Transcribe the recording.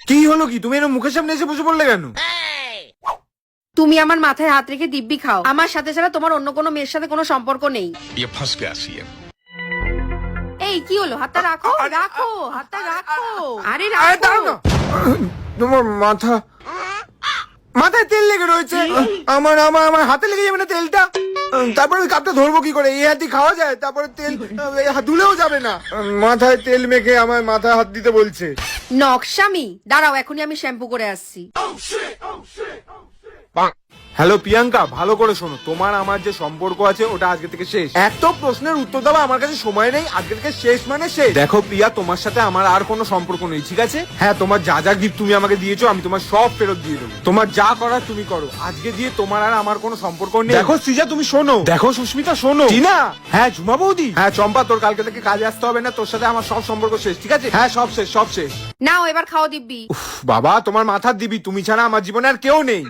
কি হলো কি, তুমি এরকম মুখের সামনে এসে বসে পড়লে কেন? তুমি আমার মাথায় হাত রেখে দিব্যি খাও। আমার সাথে ছাড়া তোমার অন্য কোনো মেয়ের সাথে কোনো সম্পর্ক নেই। ये फंस गया सीएम। এই কি হলো? হাতটা রাখো, রাখো, হাতটা রাখো। আরে আরে রাখো। দাঁড়াও না, তোমার মাথায় তেল লেগে রয়েছে। আমার আমার আমার হাতে লেগে যাবে না তেলটা? তারপরে ওই কাপটা ধরবো কি করে? এই হাতে খাওয়া যায়? তারপরে তেল ধুলেও যাবে না। মাথায় তেল মেখে আমার মাথায় হাত দিতে বলছে। নকশামি, দাঁড়াও, এখনই আমি শ্যাম্পু করে আসছি। হ্যালো প্রিয়াঙ্কা, ভালো করে শোনো, তোমার আমার যে সম্পর্ক আছে ওটা আজকে থেকে শেষ। এত প্রশ্নের উত্তর দেওয়া আমার কাছে সময় নেই। আজকে থেকে শেষ মানে শেষ। দেখো প্রিয়া, তোমার সাথে আমার আর কোনো সম্পর্ক নেই, ঠিক আছে? হ্যাঁ, তোমার যা যা গিফট তুমি আমাকে দিয়েছো আমি তোমার সব ফেরত দিয়ে দেবো। তোমার যা করার তুমি করো। আজকে দিয়ে তোমার আর আমার কোনো সম্পর্ক নেই। দেখো সৃজা, তুমি শোনো। দেখো সুস্মিতা, শোনো। টিনা, হ্যাঁ ঝুমা বৌদি, হ্যাঁ চম্পা, তোর কালকে থেকে কাজে আসতে হবে না। তোর সাথে আমার সব সম্পর্ক শেষ, ঠিক আছে? হ্যাঁ, সব শেষ, সব শেষ। নাও এবার খাও দিব্যি। উফ, বাবা, তোমার মাথার দিবি, তুমি ছাড়া আমার জীবনে আর কেউ নেই।